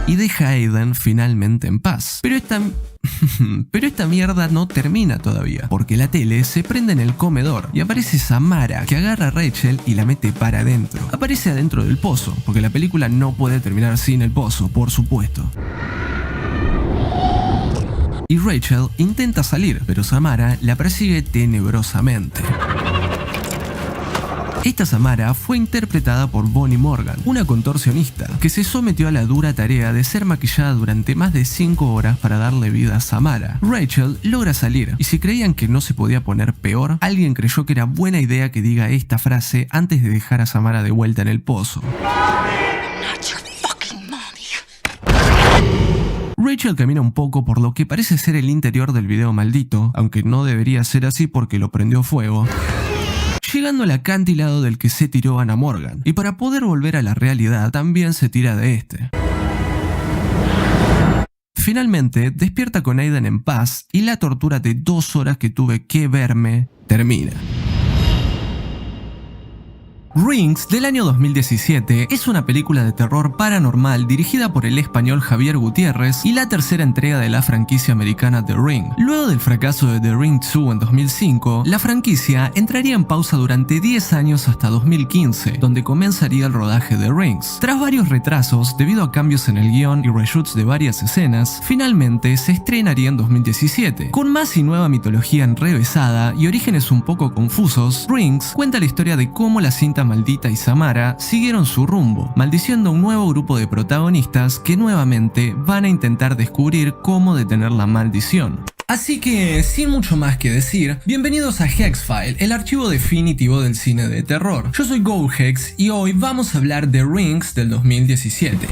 y deja a Aiden finalmente en paz. Pero esta mierda no termina todavía, porque la tele se prende en el comedor y aparece Samara, que agarra a Rachel y la mete para adentro. Aparece adentro del pozo, porque la película no puede terminar sin el pozo, por supuesto. Y Rachel intenta salir, pero Samara la persigue tenebrosamente. Esta Samara fue interpretada por Bonnie Morgan, una contorsionista que se sometió a la dura tarea de ser maquillada durante más de 5 horas para darle vida a Samara. Rachel logra salir, y si creían que no se podía poner peor, alguien creyó que era buena idea que diga esta frase antes de dejar a Samara de vuelta en el pozo. Rachel camina un poco por lo que parece ser el interior del video maldito, aunque no debería ser así porque lo prendió fuego, llegando al acantilado del que se tiró Anna Morgan, y para poder volver a la realidad también se tira de este. Finalmente, despierta con Aiden en paz y la tortura de 2 horas que tuve que verme termina. Rings, del año 2017, es una película de terror paranormal dirigida por el español Javier Gutiérrez y la tercera entrega de la franquicia americana The Ring. Luego del fracaso de The Ring 2 en 2005, la franquicia entraría en pausa durante 10 años hasta 2015, donde comenzaría el rodaje de Rings. Tras varios retrasos, debido a cambios en el guión y reshoots de varias escenas, finalmente se estrenaría en 2017. Con más y nueva mitología enrevesada y orígenes un poco confusos, Rings cuenta la historia de cómo la cinta maldita y Samara siguieron su rumbo, maldiciendo a un nuevo grupo de protagonistas que nuevamente van a intentar descubrir cómo detener la maldición. Así que, sin mucho más que decir, bienvenidos a Hexfile, el archivo definitivo del cine de terror. Yo soy GoHex y hoy vamos a hablar de Rings del 2017.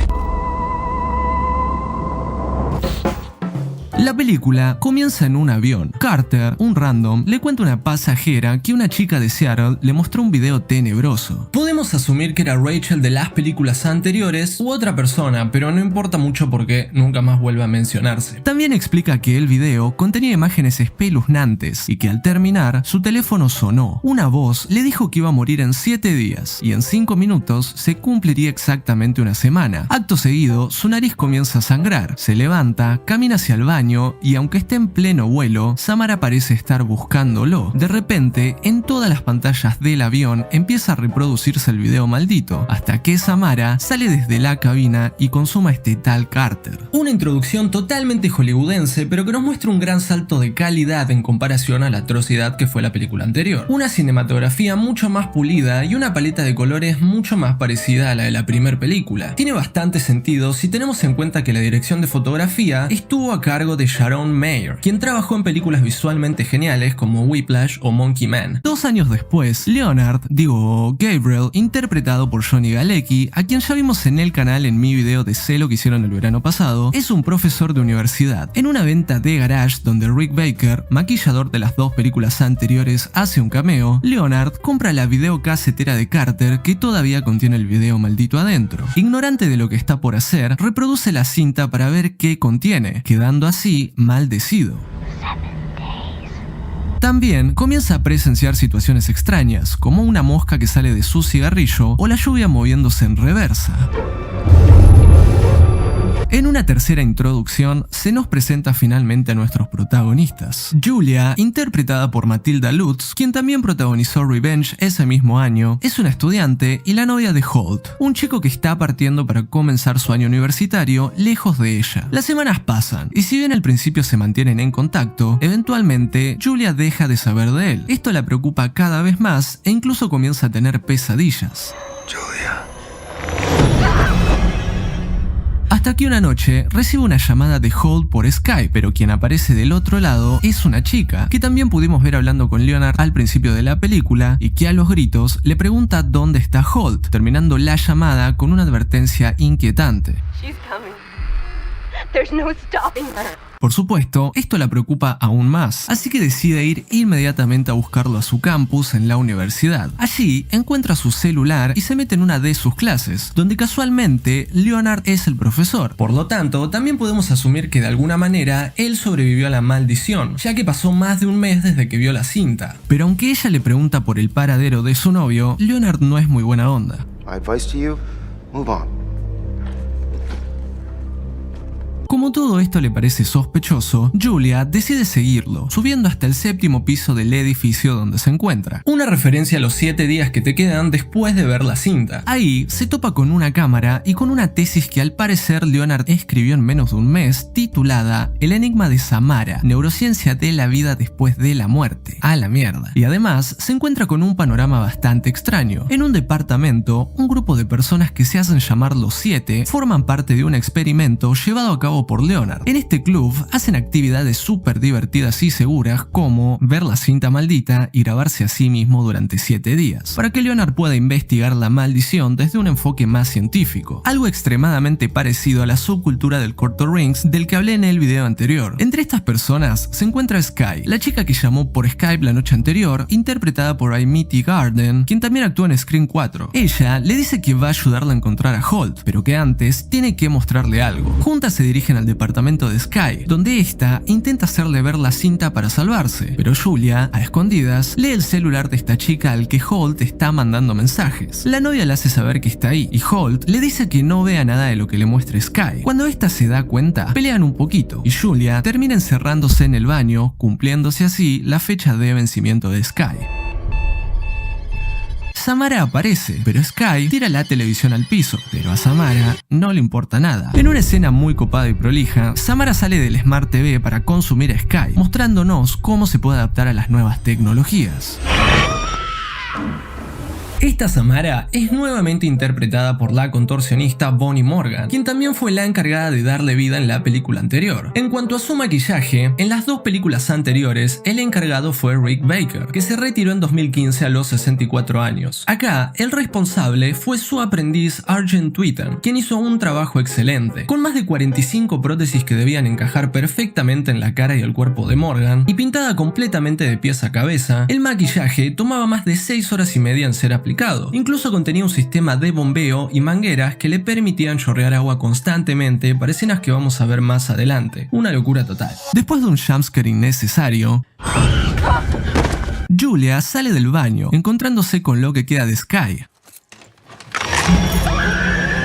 La película comienza en un avión. Carter, un random, le cuenta a una pasajera que una chica de Seattle le mostró un video tenebroso. Podemos asumir que era Rachel de las películas anteriores u otra persona, pero no importa mucho porque nunca más vuelve a mencionarse. También explica que el video contenía imágenes espeluznantes y que al terminar su teléfono sonó. Una voz le dijo que iba a morir en 7 días y en 5 minutos se cumpliría exactamente una semana. Acto seguido, su nariz comienza a sangrar, se levanta, camina hacia el baño y aunque esté en pleno vuelo, Samara parece estar buscándolo. De repente, en todas las pantallas del avión empieza a reproducirse el video maldito, hasta que Samara sale desde la cabina y consuma a este tal Carter. Una introducción totalmente hollywoodense, pero que nos muestra un gran salto de calidad en comparación a la atrocidad que fue la película anterior. Una cinematografía mucho más pulida y una paleta de colores mucho más parecida a la de la primera película. Tiene bastante sentido si tenemos en cuenta que la dirección de fotografía estuvo a cargo de Sharon Mayer, quien trabajó en películas visualmente geniales como Whiplash o Monkey Man. 2 años después, Gabriel, interpretado por Johnny Galecki, a quien ya vimos en el canal en mi video de Sé lo que hicieron el verano pasado, es un profesor de universidad. En una venta de garage donde Rick Baker, maquillador de las 2 películas anteriores, hace un cameo, Leonard compra la videocasetera de Carter que todavía contiene el video maldito adentro. Ignorante de lo que está por hacer, reproduce la cinta para ver qué contiene, quedando así maldecido. También comienza a presenciar situaciones extrañas, como una mosca que sale de su cigarrillo o la lluvia moviéndose en reversa. En una tercera introducción se nos presenta finalmente a nuestros protagonistas. Julia, interpretada por Matilda Lutz, quien también protagonizó Revenge ese mismo año, es una estudiante y la novia de Holt, un chico que está partiendo para comenzar su año universitario lejos de ella. Las semanas pasan, y si bien al principio se mantienen en contacto, eventualmente Julia deja de saber de él. Esto la preocupa cada vez más e incluso comienza a tener pesadillas. Julia. Hasta que una noche recibe una llamada de Holt por Skype, pero quien aparece del otro lado es una chica, que también pudimos ver hablando con Leonard al principio de la película y que a los gritos le pregunta dónde está Holt, terminando la llamada con una advertencia inquietante. She's coming. There's no stopping her. Por supuesto, esto la preocupa aún más, así que decide ir inmediatamente a buscarlo a su campus en la universidad. Allí encuentra su celular y se mete en una de sus clases, donde casualmente Leonard es el profesor. Por lo tanto, también podemos asumir que de alguna manera él sobrevivió a la maldición, ya que pasó más de un mes desde que vio la cinta. Pero aunque ella le pregunta por el paradero de su novio, Leonard no es muy buena onda. My advice to you, move on. Como todo esto le parece sospechoso, Julia decide seguirlo, subiendo hasta el 7º piso del edificio donde se encuentra. Una referencia a los 7 días que te quedan después de ver la cinta. Ahí se topa con una cámara y con una tesis que al parecer Leonard escribió en menos de un mes, titulada El enigma de Samara, neurociencia de la vida después de la muerte. A la mierda. Y además se encuentra con un panorama bastante extraño. En un departamento, un grupo de personas que se hacen llamar los 7 forman parte de un experimento llevado a cabo por Leonard. En este club hacen actividades súper divertidas y seguras como ver la cinta maldita y grabarse a sí mismo durante 7 días, para que Leonard pueda investigar la maldición desde un enfoque más científico, algo extremadamente parecido a la subcultura del Corto Rings del que hablé en el video anterior. Entre estas personas se encuentra Sky, la chica que llamó por Skype la noche anterior, interpretada por Amity Garden, quien también actuó en Scream 4. Ella le dice que va a ayudarla a encontrar a Holt, pero que antes tiene que mostrarle algo. Juntas se dirigen al departamento de Sky, donde esta intenta hacerle ver la cinta para salvarse, pero Julia, a escondidas, lee el celular de esta chica al que Holt está mandando mensajes. La novia le hace saber que está ahí, y Holt le dice que no vea nada de lo que le muestre Sky. Cuando esta se da cuenta, pelean un poquito, y Julia termina encerrándose en el baño, cumpliéndose así la fecha de vencimiento de Sky. Samara aparece, pero Sky tira la televisión al piso, pero a Samara no le importa nada. En una escena muy copada y prolija, Samara sale del Smart TV para consumir a Sky, mostrándonos cómo se puede adaptar a las nuevas tecnologías. Esta Samara es nuevamente interpretada por la contorsionista Bonnie Morgan, quien también fue la encargada de darle vida en la película anterior. En cuanto a su maquillaje, en las 2 películas anteriores, el encargado fue Rick Baker, que se retiró en 2015 a los 64 años. Acá, el responsable fue su aprendiz Argent Twitten, quien hizo un trabajo excelente. Con más de 45 prótesis que debían encajar perfectamente en la cara y el cuerpo de Morgan, y pintada completamente de pies a cabeza, el maquillaje tomaba más de 6 horas y media en ser aplicado. Incluso contenía un sistema de bombeo y mangueras que le permitían chorrear agua constantemente para escenas que vamos a ver más adelante. Una locura total. Después de un jumpscare innecesario, Julia sale del baño, encontrándose con lo que queda de Sky.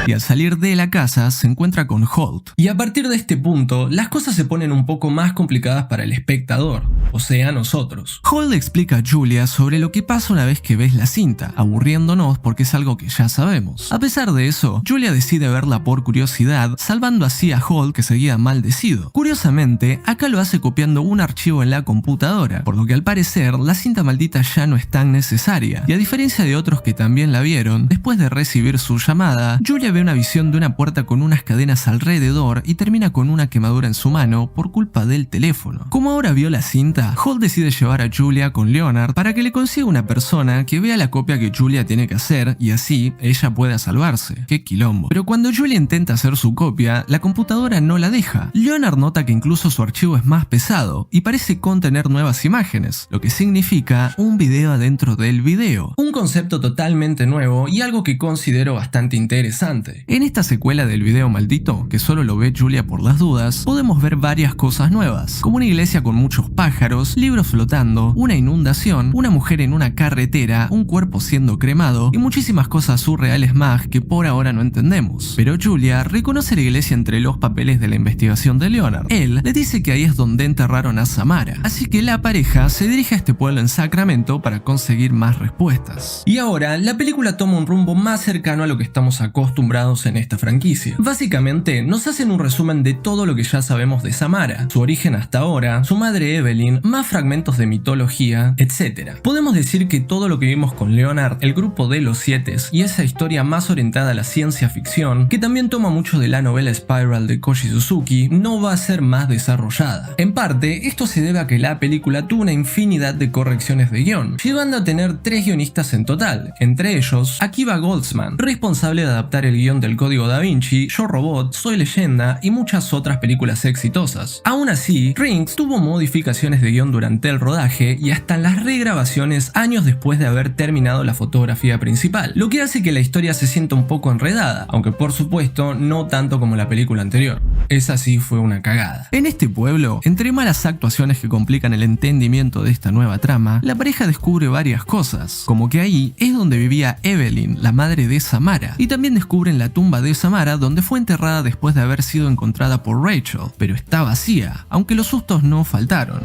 Y al salir de la casa se encuentra con Holt. Y a partir de este punto, las cosas se ponen un poco más complicadas para el espectador, o sea, nosotros. Holt le explica a Julia sobre lo que pasa una vez que ves la cinta, aburriéndonos porque es algo que ya sabemos. A pesar de eso, Julia decide verla por curiosidad, salvando así a Holt, que seguía maldecido. Curiosamente, acá lo hace copiando un archivo en la computadora, por lo que al parecer la cinta maldita ya no es tan necesaria. Y a diferencia de otros que también la vieron, después de recibir su llamada, Julia ve una visión de una puerta con unas cadenas alrededor y termina con una quemadura en su mano por culpa del teléfono. Como ahora vio la cinta, Holt decide llevar a Julia con Leonard para que le consiga una persona que vea la copia que Julia tiene que hacer y así ella pueda salvarse. ¡Qué quilombo! Pero cuando Julia intenta hacer su copia, la computadora no la deja. Leonard nota que incluso su archivo es más pesado y parece contener nuevas imágenes, lo que significa un video adentro del video. Un concepto totalmente nuevo y algo que considero bastante interesante. En esta secuela del video maldito, que solo lo ve Julia por las dudas, podemos ver varias cosas nuevas, como una iglesia con muchos pájaros, libros flotando, una inundación, una mujer en una carretera, un cuerpo siendo cremado y muchísimas cosas surreales más que por ahora no entendemos. Pero Julia reconoce la iglesia entre los papeles de la investigación de Leonard. Él le dice que ahí es donde enterraron a Samara, así que la pareja se dirige a este pueblo en Sacramento para conseguir más respuestas. Y ahora, la película toma un rumbo más cercano a lo que estamos acostumbrados en esta franquicia. Básicamente, nos hacen un resumen de todo lo que ya sabemos de Samara, su origen hasta ahora, su madre Evelyn, más fragmentos de mitología, etc. Podemos decir que todo lo que vimos con Leonard, el grupo de los 7 y esa historia más orientada a la ciencia ficción, que también toma mucho de la novela Spiral de Koji Suzuki, no va a ser más desarrollada. En parte, esto se debe a que la película tuvo una infinidad de correcciones de guión, llegando a tener 3 guionistas en total, entre ellos Akiva Goldsman, responsable de adaptar el guión del Código Da Vinci, Yo Robot, Soy Leyenda y muchas otras películas exitosas. Aún así, Rings tuvo modificaciones de guión durante el rodaje y hasta en las regrabaciones años después de haber terminado la fotografía principal, lo que hace que la historia se sienta un poco enredada, aunque por supuesto no tanto como la película anterior. Esa sí fue una cagada. En este pueblo, entre malas actuaciones que complican el entendimiento de esta nueva trama, la pareja descubre varias cosas, como que ahí es donde vivía Evelyn, la madre de Samara, y también descubren la tumba de Samara donde fue enterrada después de haber sido encontrada por Rachel, pero está vacía, aunque los sustos no faltaron.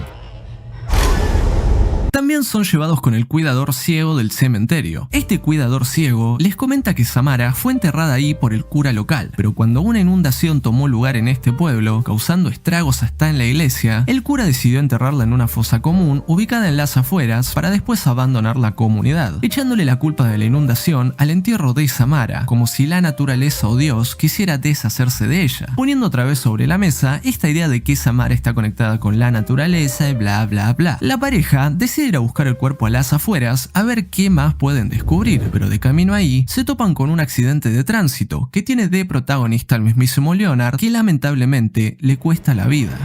también son llevados con el cuidador ciego del cementerio. Este cuidador ciego les comenta que Samara fue enterrada ahí por el cura local, pero cuando una inundación tomó lugar en este pueblo, causando estragos hasta en la iglesia, el cura decidió enterrarla en una fosa común ubicada en las afueras para después abandonar la comunidad, echándole la culpa de la inundación al entierro de Samara, como si la naturaleza o Dios quisiera deshacerse de ella, poniendo otra vez sobre la mesa esta idea de que Samara está conectada con la naturaleza y bla bla bla. La pareja decide ir a buscar el cuerpo a las afueras a ver qué más pueden descubrir, pero de camino ahí se topan con un accidente de tránsito que tiene de protagonista al mismísimo Leonard, que lamentablemente le cuesta la vida.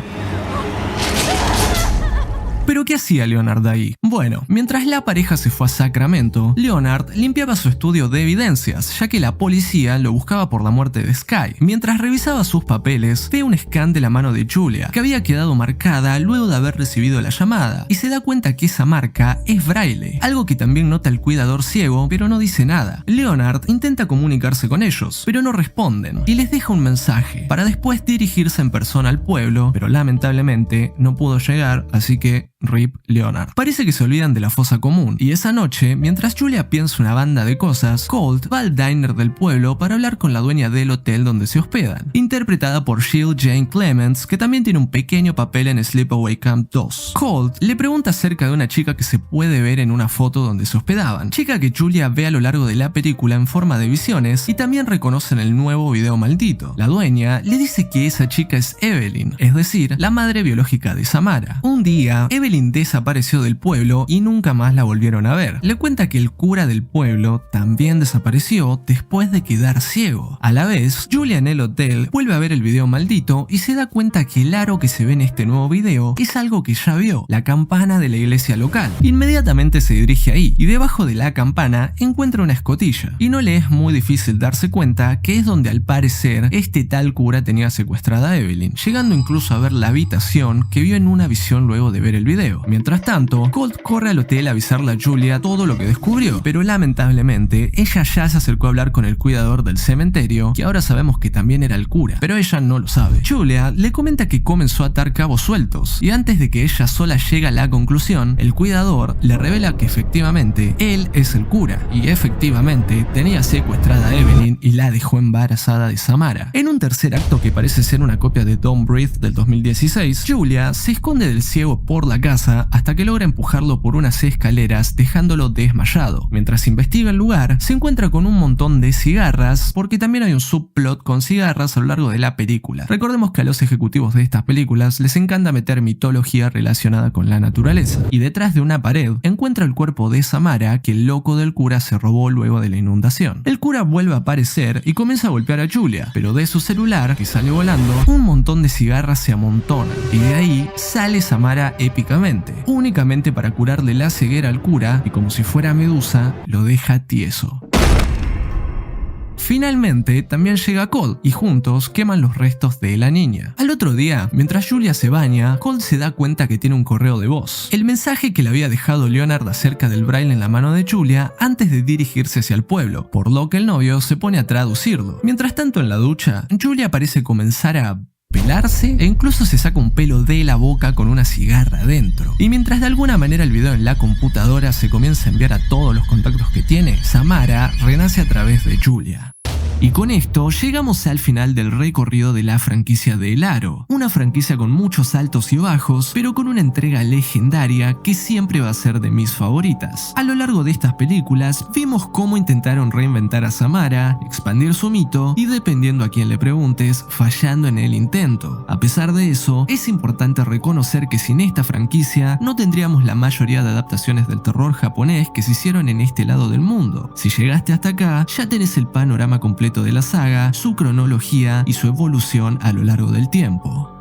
¿Pero qué hacía Leonard ahí? Bueno, mientras la pareja se fue a Sacramento, Leonard limpiaba su estudio de evidencias, ya que la policía lo buscaba por la muerte de Sky. Mientras revisaba sus papeles, ve un scan de la mano de Julia, que había quedado marcada luego de haber recibido la llamada, y se da cuenta que esa marca es braille, algo que también nota el cuidador ciego, pero no dice nada. Leonard intenta comunicarse con ellos, pero no responden, y les deja un mensaje, para después dirigirse en persona al pueblo, pero lamentablemente no pudo llegar, así que RIP Leonard. Parece que se olvidan de la fosa común, y esa noche, mientras Julia piensa una banda de cosas, Colt va al diner del pueblo para hablar con la dueña del hotel donde se hospedan, interpretada por Jill Jane Clements, que también tiene un pequeño papel en Sleepaway Camp 2. Colt le pregunta acerca de una chica que se puede ver en una foto donde se hospedaban, chica que Julia ve a lo largo de la película en forma de visiones y también reconoce en el nuevo video maldito. La dueña le dice que esa chica es Evelyn, es decir, la madre biológica de Samara. Un día, Evelyn desapareció del pueblo y nunca más la volvieron a ver. Le cuenta que el cura del pueblo también desapareció después de quedar ciego. A la vez, Julia en el hotel vuelve a ver el video maldito y se da cuenta que el aro que se ve en este nuevo video es algo que ya vio, la campana de la iglesia local. Inmediatamente se dirige ahí y debajo de la campana encuentra una escotilla, y no le es muy difícil darse cuenta que es donde al parecer este tal cura tenía secuestrada a Evelyn, llegando incluso a ver la habitación que vio en una visión luego de ver el video. Mientras tanto, Colt corre al hotel a avisarle a Julia todo lo que descubrió, pero lamentablemente ella ya se acercó a hablar con el cuidador del cementerio, que ahora sabemos que también era el cura, pero ella no lo sabe. Julia le comenta que comenzó a atar cabos sueltos, y antes de que ella sola llegue a la conclusión, el cuidador le revela que efectivamente él es el cura, y efectivamente tenía secuestrada a Evelyn y la dejó embarazada de Samara. En un tercer acto que parece ser una copia de Don't Breathe del 2016, Julia se esconde del ciego por la casa hasta que logra empujarlo por unas escaleras dejándolo desmayado. Mientras investiga el lugar, se encuentra con un montón de cigarras, porque también hay un subplot con cigarras a lo largo de la película. Recordemos que a los ejecutivos de estas películas les encanta meter mitología relacionada con la naturaleza, y detrás de una pared encuentra el cuerpo de Samara que el loco del cura se robó luego de la inundación. El cura vuelve a aparecer y comienza a golpear a Julia, pero de su celular, que sale volando, un montón de cigarras se amontonan, y de ahí sale Samara épicamente, únicamente para curarle la ceguera al cura, y como si fuera Medusa, lo deja tieso. Finalmente, también llega Colt y juntos queman los restos de la niña. Al otro día, mientras Julia se baña, Colt se da cuenta que tiene un correo de voz. El mensaje que le había dejado Leonard acerca del braille en la mano de Julia antes de dirigirse hacia el pueblo, por lo que el novio se pone a traducirlo. Mientras tanto, en la ducha, Julia parece comenzar a pelarse e incluso se saca un pelo de la boca con una cigarra adentro. Y mientras de alguna manera el video en la computadora se comienza a enviar a todos los contactos que tiene, Samara renace a través de Julia. Y con esto llegamos al final del recorrido de la franquicia de El Aro, una franquicia con muchos altos y bajos, pero con una entrega legendaria que siempre va a ser de mis favoritas. A lo largo de estas películas vimos cómo intentaron reinventar a Samara, expandir su mito y, dependiendo a quien le preguntes, fallando en el intento. A pesar de eso, es importante reconocer que sin esta franquicia no tendríamos la mayoría de adaptaciones del terror japonés que se hicieron en este lado del mundo. Si llegaste hasta acá, ya tenés el panorama completo de la saga, su cronología y su evolución a lo largo del tiempo.